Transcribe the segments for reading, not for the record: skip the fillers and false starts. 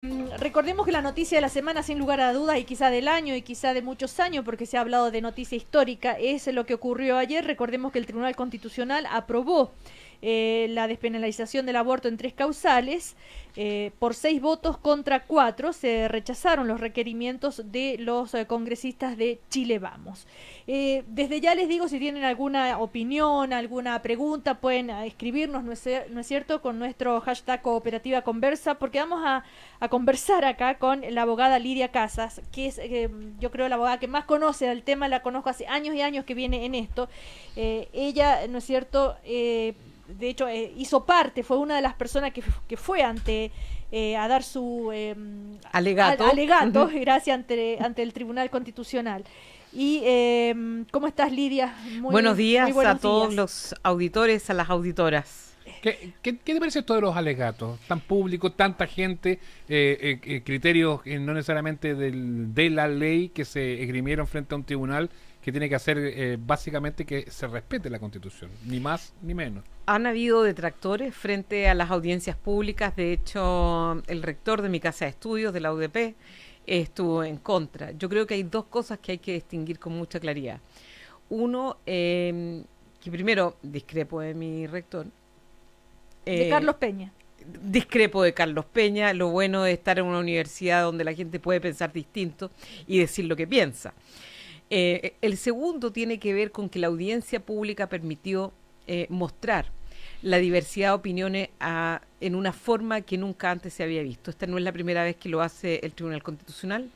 Recordemos que la noticia de la semana, sin lugar a dudas, y quizá del año y quizá de muchos años, porque se ha hablado de noticia histórica, es lo que ocurrió ayer. Recordemos que el Tribunal Constitucional aprobó la despenalización del aborto en 3 causales. Por 6 votos contra 4 se rechazaron los requerimientos de los congresistas de Chile Vamos. Desde ya les digo, si tienen alguna opinión, alguna pregunta, pueden escribirnos, ¿no es cierto?, con nuestro hashtag Cooperativa Conversa, porque vamos a conversar acá con la abogada Lidia Casas, que es, yo creo, la abogada que más conoce del tema. La conozco hace años y años que viene en esto. Ella, ¿no es cierto?, de hecho, hizo parte, fue una de las personas que fue a dar su alegato, gracias, ante el Tribunal Constitucional. Y ¿cómo estás, Lidia? Buenos días muy buenos a todos días. los auditores, a las auditoras. ¿Qué te parece esto de los alegatos? Tan público, tanta gente, criterios no necesariamente de la ley que se esgrimieron frente a un tribunal que tiene que hacer básicamente que se respete la Constitución, ni más ni menos. Han habido detractores frente a las audiencias públicas. De hecho, el rector de mi casa de estudios, de la UDP, estuvo en contra. Yo creo que hay dos cosas que hay que distinguir con mucha claridad. Uno, que primero discrepo de mi rector. De Carlos Peña. Discrepo de Carlos Peña. Lo bueno de estar en una universidad donde la gente puede pensar distinto y decir lo que piensa. El segundo tiene que ver con que la audiencia pública permitió mostrar la diversidad de opiniones en una forma que nunca antes se había visto. Esta no es la primera vez que lo hace el Tribunal Constitucional.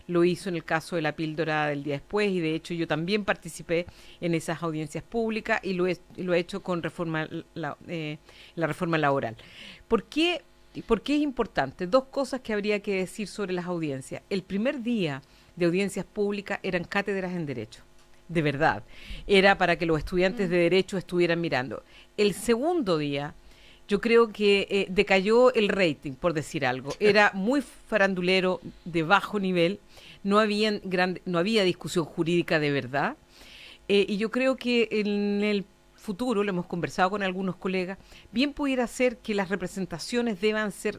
Lo hizo en el caso de la píldora del día después, y de hecho yo también participé en esas audiencias públicas y lo he hecho con la reforma laboral. ¿Por qué es importante? Dos cosas que habría que decir sobre las audiencias. El primer día de audiencias públicas eran cátedras en Derecho, de verdad. Era para que los estudiantes de Derecho estuvieran mirando. El segundo día, yo creo que decayó el rating, por decir algo. Era muy farandulero, de bajo nivel, no había discusión jurídica de verdad. Y yo creo que en el futuro, lo hemos conversado con algunos colegas, bien pudiera ser que las representaciones deban ser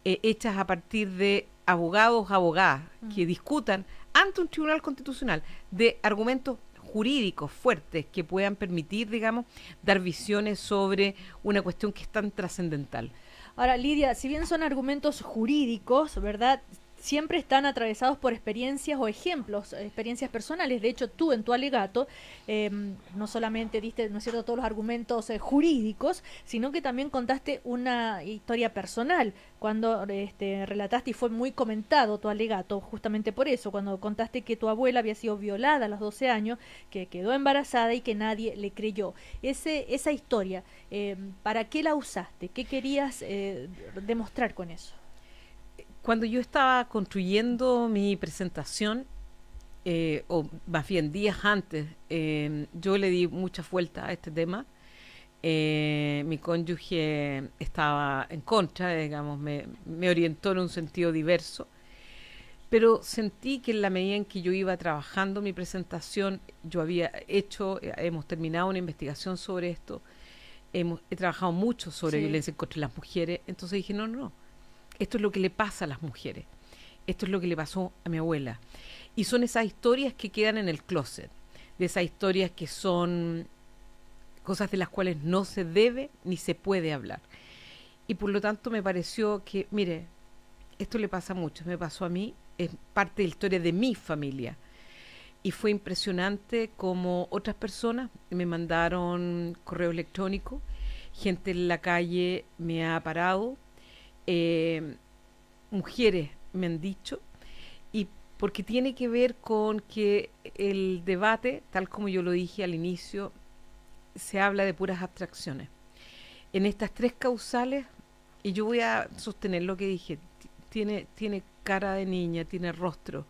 hechas a partir de abogadas que discutan ante un tribunal constitucional de argumentos jurídicos fuertes que puedan permitir, digamos, dar visiones sobre una cuestión que es tan trascendental. Ahora, Lidia, si bien son argumentos jurídicos, ¿verdad?, siempre están atravesados por experiencias o ejemplos, experiencias personales. De hecho, tú en tu alegato no solamente diste, ¿no es cierto?, todos los argumentos jurídicos, sino que también contaste una historia personal cuando relataste, y fue muy comentado tu alegato justamente por eso, cuando contaste que tu abuela había sido violada a los 12 años, que quedó embarazada y que nadie le creyó. Esa historia, ¿para qué la usaste? ¿Qué querías demostrar con eso? Cuando yo estaba construyendo mi presentación, o más bien días antes, yo le di mucha vuelta a este tema. Mi cónyuge estaba en contra, digamos, me orientó en un sentido diverso, pero sentí que en la medida en que yo iba trabajando mi presentación, hemos terminado una investigación sobre esto, he trabajado mucho sobre violencia contra las mujeres. Entonces dije, no. Esto es lo que le pasa a las mujeres. Esto es lo que le pasó a mi abuela. Y son esas historias que quedan en el closet, de esas historias que son cosas de las cuales no se debe ni se puede hablar. Y por lo tanto me pareció que, mire, esto le pasa mucho, me pasó a mí, es parte de la historia de mi familia. Y fue impresionante como otras personas me mandaron correo electrónico, gente en la calle me ha parado, mujeres me han dicho, y porque tiene que ver con que el debate, tal como yo lo dije al inicio, se habla de puras abstracciones. En estas 3 causales, y yo voy a sostener lo que dije, tiene cara de niña, tiene rostro,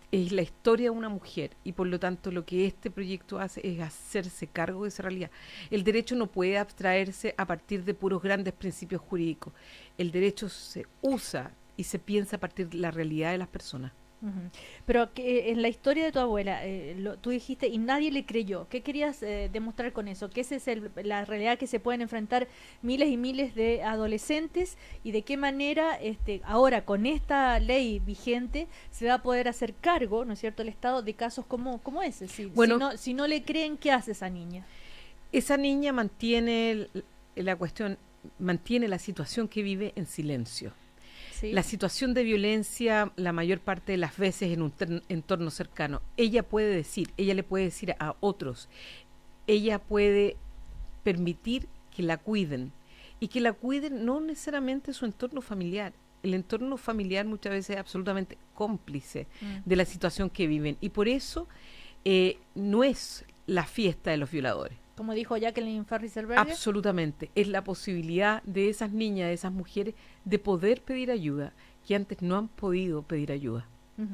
es la historia de una mujer, y por lo tanto lo que este proyecto hace es hacerse cargo de esa realidad. El derecho no puede abstraerse a partir de puros grandes principios jurídicos. El derecho se usa y se piensa a partir de la realidad de las personas. Ujú. Pero que en la historia de tu abuela, tú dijiste y nadie le creyó. ¿Qué querías demostrar con eso? Que esa es la realidad que se pueden enfrentar miles y miles de adolescentes y de qué manera ahora con esta ley vigente se va a poder hacer cargo, ¿no es cierto?, el Estado de casos como ese. Bueno, Si no le creen, ¿qué hace esa niña? esa niña mantiene la cuestión, mantiene la situación que vive en silencio. ¿Sí? La situación de violencia, la mayor parte de las veces en un entorno cercano, ella puede decir, ella le puede decir a otros, ella puede permitir que la cuiden y que la cuiden no necesariamente su entorno familiar. El entorno familiar muchas veces es absolutamente cómplice de la situación que viven y por eso no es la fiesta de los violadores. Como dijo Jacqueline Ferris-Elberger. Absolutamente. Es la posibilidad de esas niñas, de esas mujeres, de poder pedir ayuda, que antes no han podido pedir ayuda. Uh-huh.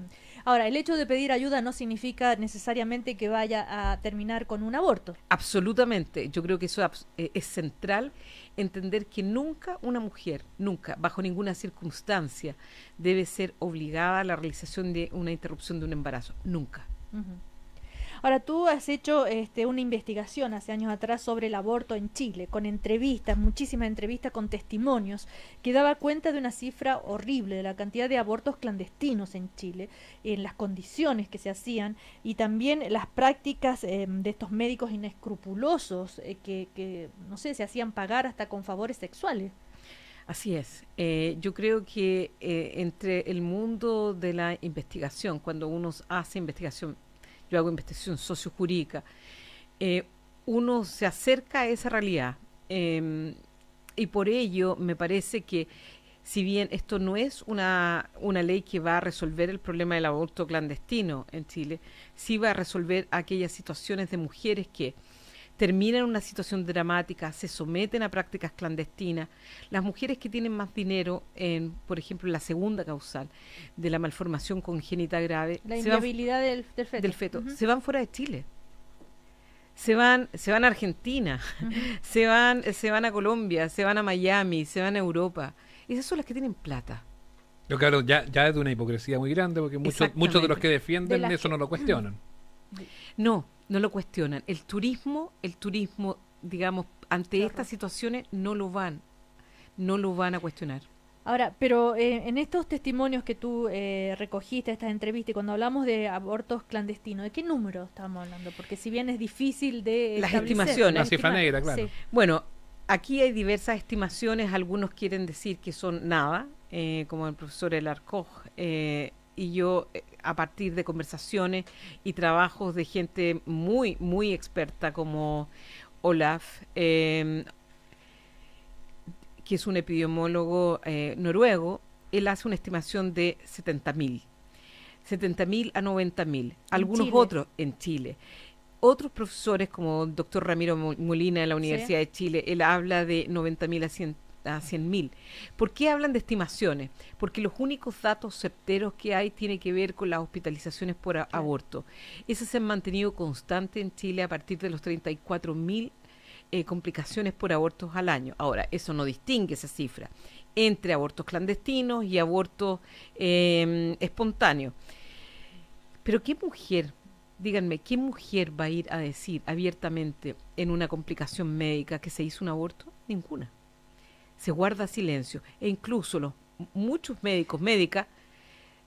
Ahora, el hecho de pedir ayuda no significa necesariamente que vaya a terminar con un aborto. Absolutamente. Yo creo que eso es central, entender que nunca una mujer, nunca, bajo ninguna circunstancia, debe ser obligada a la realización de una interrupción de un embarazo. Nunca. Uh-huh. Ahora, tú has hecho una investigación hace años atrás sobre el aborto en Chile, con entrevistas, muchísimas entrevistas con testimonios, que daba cuenta de una cifra horrible de la cantidad de abortos clandestinos en Chile, en las condiciones que se hacían y también las prácticas de estos médicos inescrupulosos que, no sé, se hacían pagar hasta con favores sexuales. Así es. Yo creo que entre el mundo de la investigación, cuando uno hace investigación, yo hago investigación sociojurídica, uno se acerca a esa realidad y por ello me parece que si bien esto no es una ley que va a resolver el problema del aborto clandestino en Chile, sí va a resolver aquellas situaciones de mujeres que terminan una situación dramática, se someten a prácticas clandestinas. Las mujeres que tienen más dinero, por ejemplo, la segunda causal de la malformación congénita grave, la inviabilidad del feto, uh-huh. Se van fuera de Chile, se van a Argentina, uh-huh. se van a Colombia, se van a Miami, se van a Europa. Esas son las que tienen plata. Pero claro, ya es de una hipocresía muy grande porque muchos de los que defienden eso no lo cuestionan. No lo cuestionan. El turismo, digamos, ante estas situaciones no lo van a cuestionar. Ahora, pero en estos testimonios que tú recogiste, estas entrevistas, y cuando hablamos de abortos clandestinos, ¿de qué número estamos hablando? Porque si bien es difícil de las estimaciones. La cifra negra, claro. Sí. Bueno, aquí hay diversas estimaciones. Algunos quieren decir que son nada, como el profesor Elarcoj, y yo a partir de conversaciones y trabajos de gente muy, muy experta como Olaf, que es un epidemiólogo noruego, él hace una estimación de 70.000 a 90.000. Algunos otros en Chile. Otros profesores como el doctor Ramiro Molina de la Universidad de Chile, él habla de 90.000 a 100.000. ¿Por qué hablan de estimaciones? Porque los únicos datos certeros que hay tienen que ver con las hospitalizaciones por aborto. Esas se han mantenido constantes en Chile a partir de los 34.000 complicaciones por abortos al año. Ahora, eso no distingue esa cifra entre abortos clandestinos y abortos espontáneos. Pero ¿qué mujer, díganme, qué mujer va a ir a decir abiertamente en una complicación médica que se hizo un aborto? Ninguna. Se guarda silencio e incluso muchos médicas,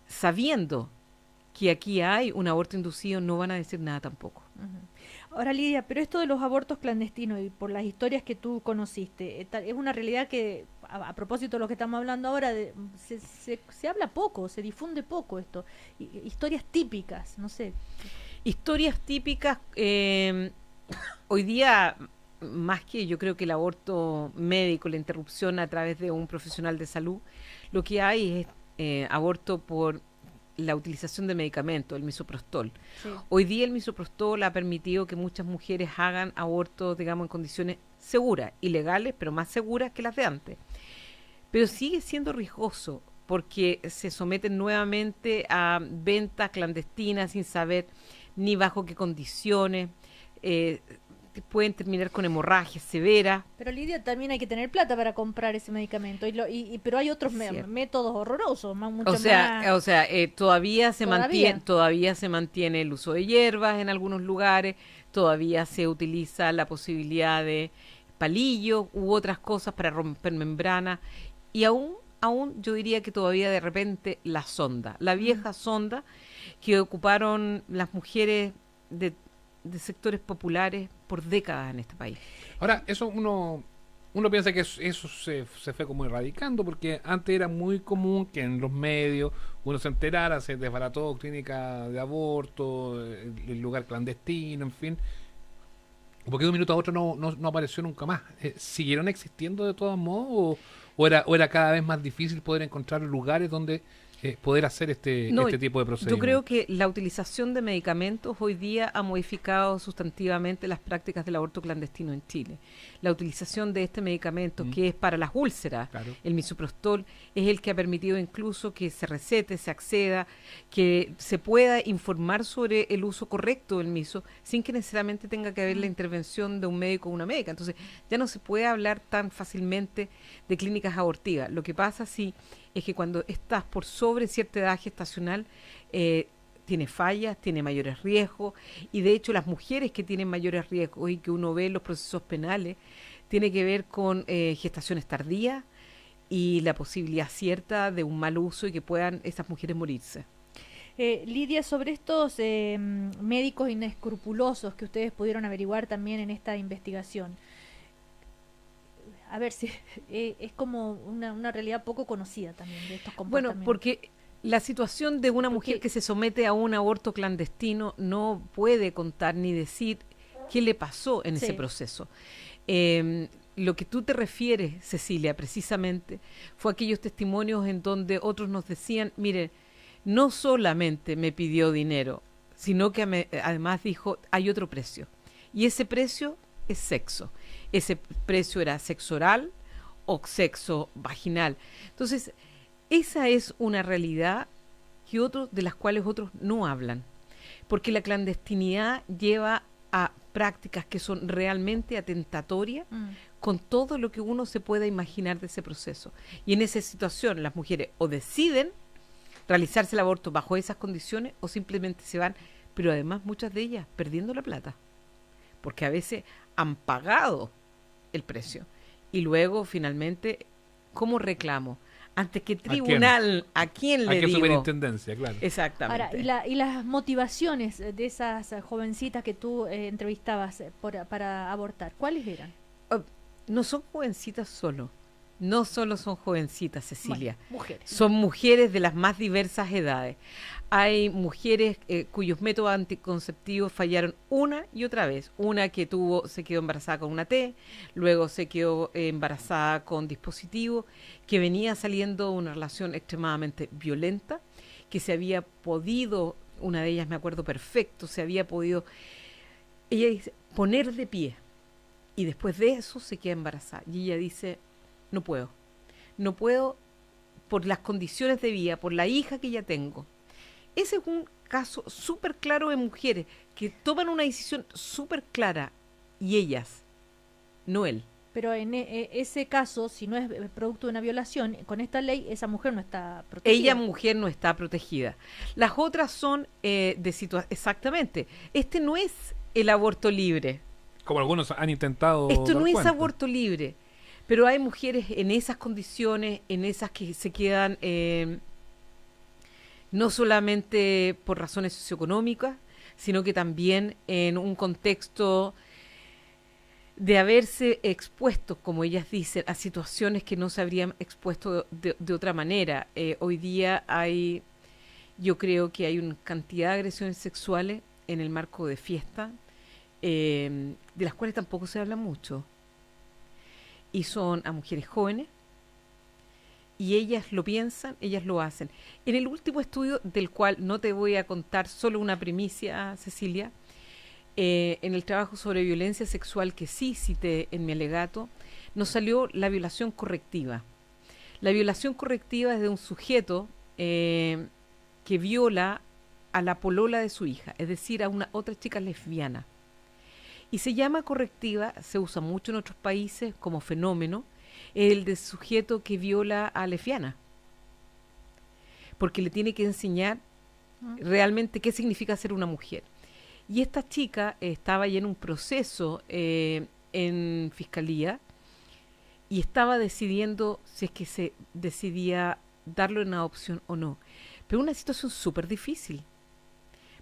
sabiendo que aquí hay un aborto inducido, no van a decir nada tampoco. Uh-huh. Ahora, Lidia, pero esto de los abortos clandestinos y por las historias que tú conociste, es una realidad que, a propósito de lo que estamos hablando ahora, se habla poco, se difunde poco esto. Historias típicas, no sé. Historias típicas, hoy día, más que yo creo que el aborto médico, la interrupción a través de un profesional de salud, lo que hay es aborto por la utilización de medicamentos, el misoprostol. Sí. Hoy día el misoprostol ha permitido que muchas mujeres hagan abortos, digamos, en condiciones seguras, ilegales, pero más seguras que las de antes. Pero sigue siendo riesgoso porque se someten nuevamente a ventas clandestinas sin saber ni bajo qué condiciones. pueden terminar con hemorragias severas. Pero Lidia, también hay que tener plata para comprar ese medicamento, pero hay otros métodos horrorosos, mucho o sea, todavía se mantiene el uso de hierbas en algunos lugares, todavía se utiliza la posibilidad de palillos u otras cosas para romper membranas, y aún yo diría que todavía de repente la sonda, la vieja sonda que ocuparon las mujeres de sectores populares por décadas en este país. Ahora, eso uno piensa que eso se fue como erradicando, porque antes era muy común que en los medios uno se enterara, se desbarató clínica de aborto, el lugar clandestino, en fin, porque de un minuto a otro no apareció nunca más. ¿Siguieron existiendo de todos modos o era cada vez más difícil poder encontrar lugares donde poder hacer este tipo de procedimientos? Yo creo que la utilización de medicamentos hoy día ha modificado sustantivamente las prácticas del aborto clandestino en Chile. La utilización de este medicamento, que es para las úlceras, claro, el misoprostol, es el que ha permitido incluso que se recete, se acceda, que se pueda informar sobre el uso correcto del miso sin que necesariamente tenga que haber la intervención de un médico o una médica. Entonces ya no se puede hablar tan fácilmente de clínicas abortivas. Lo que pasa sí es que cuando estás por sobre cierta edad gestacional, tiene fallas, tiene mayores riesgos, y de hecho las mujeres que tienen mayores riesgos y que uno ve en los procesos penales, tiene que ver con gestaciones tardías y la posibilidad cierta de un mal uso y que puedan esas mujeres morirse. Lidia, sobre estos médicos inescrupulosos que ustedes pudieron averiguar también en esta investigación, a ver si es como una realidad poco conocida también de estos comportamientos. Bueno, porque la situación de una mujer que se somete a un aborto clandestino no puede contar ni decir qué le pasó en ese proceso. Lo que tú te refieres, Cecilia, precisamente, fue aquellos testimonios en donde otros nos decían, mire, no solamente me pidió dinero, sino que además dijo, hay otro precio. Y ese precio es sexo. Ese precio era sexo oral o sexo vaginal. Entonces, esa es una realidad de las cuales otros no hablan, porque la clandestinidad lleva a prácticas que son realmente atentatorias con todo lo que uno se pueda imaginar de ese proceso. Y en esa situación las mujeres o deciden realizarse el aborto bajo esas condiciones o simplemente se van, pero además muchas de ellas perdiendo la plata, porque a veces han pagado el precio y luego finalmente, ¿cómo reclamo? ¿Ante qué tribunal? ¿A quién le digo? ¿A qué superintendencia? Claro. Exactamente. Ahora, y las motivaciones de esas jovencitas que tú entrevistabas para abortar, ¿cuáles eran? No son jovencitas solo. No solo son jovencitas, Cecilia. Bueno, mujeres. Son mujeres de las más diversas edades. Hay mujeres cuyos métodos anticonceptivos fallaron una y otra vez. Una que se quedó embarazada con una T, luego se quedó embarazada con dispositivo, que venía saliendo de una relación extremadamente violenta, que se había podido, una de ellas me acuerdo perfecto, se había podido, ella dice, poner de pie. Y después de eso se queda embarazada. Y ella dice, no puedo por las condiciones de vida, por la hija que ya tengo. Ese es un caso súper claro de mujeres que toman una decisión súper clara y ellas, no él. Pero en ese caso, si no es producto de una violación, con esta ley esa mujer no está protegida. Ella, mujer, no está protegida. Las otras son exactamente. Este no es el aborto libre. Como algunos han intentado. Esto no es cuenta. Aborto libre. Pero hay mujeres en esas condiciones, en esas que se quedan no solamente por razones socioeconómicas, sino que también en un contexto de haberse expuesto, como ellas dicen, a situaciones que no se habrían expuesto de otra manera. Hoy día yo creo que hay una cantidad de agresiones sexuales en el marco de fiesta, de las cuales tampoco se habla mucho. Y son a mujeres jóvenes, y ellas lo piensan, ellas lo hacen. En el último estudio, del cual no te voy a contar solo una primicia, Cecilia, en el trabajo sobre violencia sexual que sí cité en mi alegato, nos salió la violación correctiva. La violación correctiva es de un sujeto que viola a la polola de su hija, es decir, a una otra chica lesbiana. Y se llama correctiva, se usa mucho en otros países como fenómeno, el de sujeto que viola a lesbiana. Porque le tiene que enseñar realmente qué significa ser una mujer. Y esta chica estaba ya en un proceso en fiscalía y estaba decidiendo si es que se decidía darlo en adopción o no. Pero una situación súper difícil,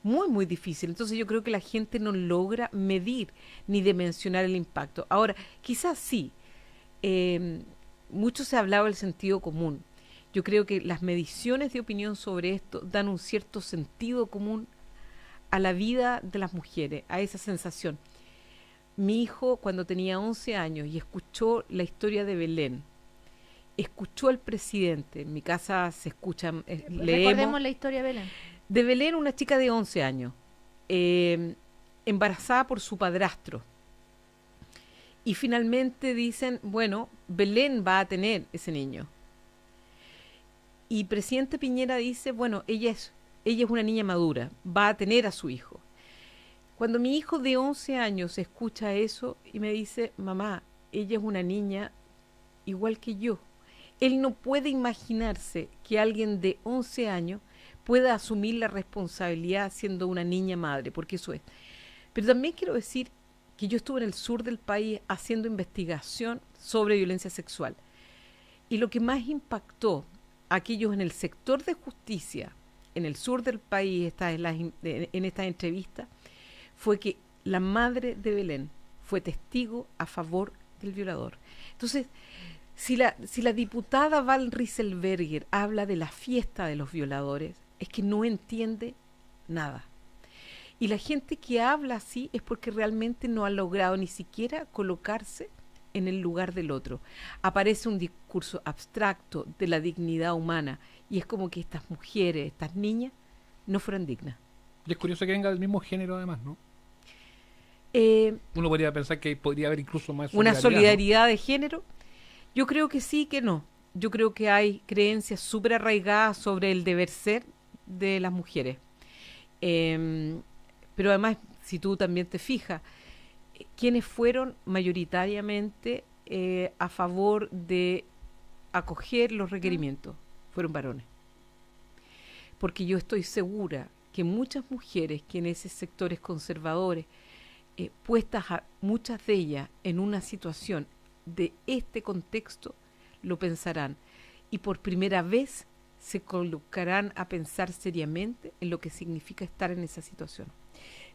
muy, muy difícil. Entonces yo creo que la gente no logra medir ni dimensionar el impacto. Ahora, quizás sí, mucho se ha hablado del sentido común. Yo creo que las mediciones de opinión sobre esto dan un cierto sentido común a la vida de las mujeres, a esa sensación. Mi hijo, cuando tenía 11 años y escuchó la historia de Belén, escuchó al presidente, en mi casa se escucha, leemos. Recordemos la historia de Belén. De Belén, una chica de 11 años, embarazada por su padrastro. Y finalmente dicen, bueno, Belén va a tener ese niño. Y presidente Piñera dice, bueno, ella es una niña madura, va a tener a su hijo. Cuando mi hijo de 11 años escucha eso y me dice, mamá, ella es una niña igual que yo. Él no puede imaginarse que alguien de 11 años pueda asumir la responsabilidad siendo una niña madre, porque eso es. Pero también quiero decir que yo estuve en el sur del país haciendo investigación sobre violencia sexual. Y lo que más impactó a aquellos en el sector de justicia, en el sur del país, en esta entrevista, fue que la madre de Belén fue testigo a favor del violador. Entonces, si la diputada Val Rieselberger habla de la fiesta de los violadores, es que no entiende nada. Y la gente que habla así es porque realmente no ha logrado ni siquiera colocarse en el lugar del otro. Aparece un discurso abstracto de la dignidad humana y es como que estas mujeres, estas niñas, no fueran dignas. Y es curioso que venga del mismo género además, ¿no? Uno podría pensar que podría haber incluso más solidaridad, una solidaridad, ¿no?, de género. Yo creo que sí, que no. Yo creo que hay creencias súper arraigadas sobre el deber ser de las mujeres. Pero además, si tú también te fijas, quienes fueron mayoritariamente a favor de acoger los requerimientos fueron varones. Porque yo estoy segura que muchas mujeres que en esos sectores conservadores, puestas a muchas de ellas en una situación de este contexto, lo pensarán y por primera vez se colocarán a pensar seriamente en lo que significa estar en esa situación.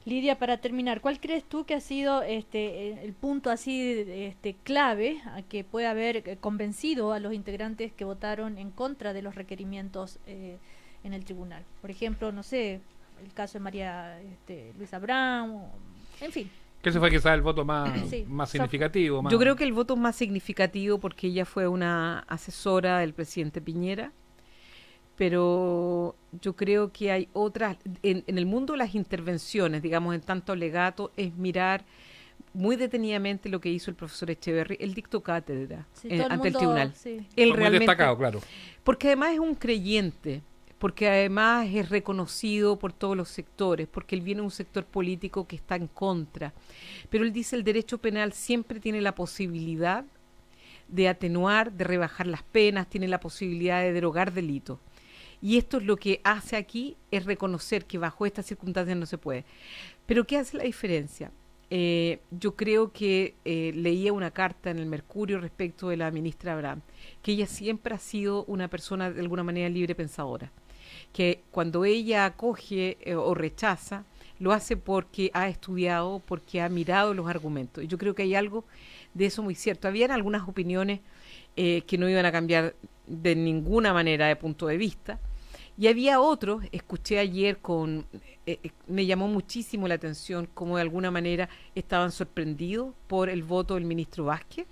Lidia, para terminar, ¿cuál crees tú que ha sido el punto así clave a que puede haber convencido a los integrantes que votaron en contra de los requerimientos en el tribunal? Por ejemplo, no sé, el caso de María Luisa Brown, en fin. Que ese fue quizás el voto más significativo. Yo creo que el voto más significativo porque ella fue una asesora del presidente Piñera, pero yo creo que hay otras, en el mundo de las intervenciones, digamos, en tanto alegato, es mirar muy detenidamente lo que hizo el profesor Echeverry. Él dictó cátedra ante el tribunal. Sí. Él muy realmente, destacado, claro. Porque además es un creyente, porque además es reconocido por todos los sectores, porque él viene de un sector político que está en contra. Pero él dice el derecho penal siempre tiene la posibilidad de atenuar, de rebajar las penas, tiene la posibilidad de derogar delitos. Y esto es lo que hace aquí, es reconocer que bajo estas circunstancias no se puede. Pero ¿qué hace la diferencia? Yo creo que leía una carta en el Mercurio respecto de la ministra Abraham, que ella siempre ha sido una persona de alguna manera libre pensadora, que cuando ella acoge o rechaza, lo hace porque ha estudiado, porque ha mirado los argumentos. Y yo creo que hay algo de eso muy cierto. Habían algunas opiniones que no iban a cambiar de ninguna manera de punto de vista, y había otros, escuché ayer me llamó muchísimo la atención cómo de alguna manera estaban sorprendidos por el voto del ministro Vázquez,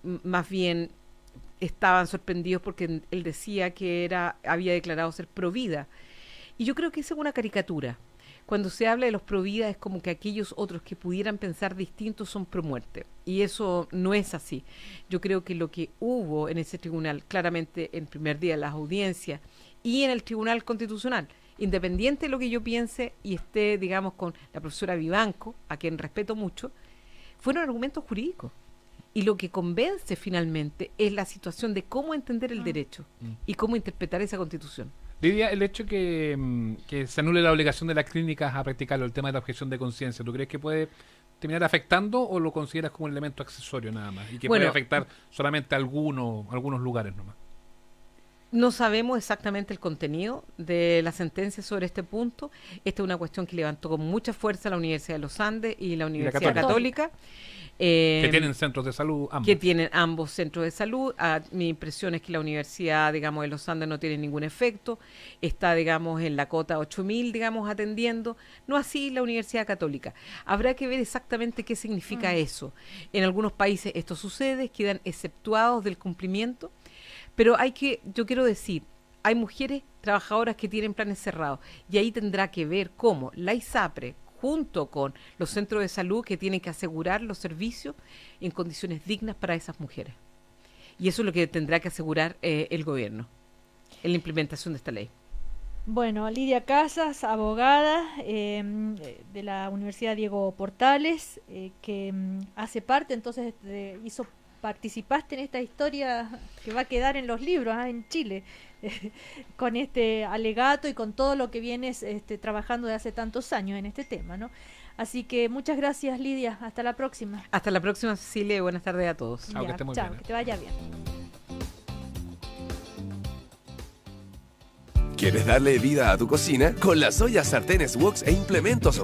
más bien estaban sorprendidos porque él decía que había declarado ser provida, y yo creo que esa es una caricatura. Cuando se habla de los provida es como que aquellos otros que pudieran pensar distintos son pro muerte, y eso no es así. Yo creo que lo que hubo en ese tribunal, claramente en el primer día de las audiencias y en el Tribunal Constitucional, independiente de lo que yo piense y esté, digamos, con la profesora Vivanco, a quien respeto mucho, fueron argumentos jurídicos. Y lo que convence finalmente es la situación de cómo entender el derecho y cómo interpretar esa Constitución. Lidia, el hecho que se anule la obligación de las clínicas a practicarlo, el tema de la objeción de conciencia, ¿tú crees que puede terminar afectando o lo consideras como un elemento accesorio nada más? Y que puede afectar solamente a algunos lugares nomás. No sabemos exactamente el contenido de la sentencia sobre este punto. Esta es una cuestión que levantó con mucha fuerza la Universidad de los Andes y la Universidad Católica. Que tienen centros de salud ambos. Que tienen ambos centros de salud. Mi impresión es que la Universidad, digamos, de los Andes no tiene ningún efecto. Está, digamos, en la cota 8.000, digamos, atendiendo. No así la Universidad Católica. Habrá que ver exactamente qué significa eso. En algunos países esto sucede, quedan exceptuados del cumplimiento. Pero yo quiero decir, hay mujeres trabajadoras que tienen planes cerrados y ahí tendrá que ver cómo la ISAPRE, junto con los centros de salud que tienen que asegurar los servicios en condiciones dignas para esas mujeres. Y eso es lo que tendrá que asegurar el gobierno en la implementación de esta ley. Bueno, Lidia Casas, abogada de la Universidad Diego Portales, que hace parte, entonces participaste en esta historia que va a quedar en los libros en Chile, con este alegato y con todo lo que vienes trabajando de hace tantos años en este tema, ¿no? Así que muchas gracias, Lidia. Hasta la próxima. Hasta la próxima, Cecilia, y buenas tardes a todos. Chao, que te vaya bien. ¿Quieres darle vida a tu cocina? Con las ollas, sartenes, woks e implementos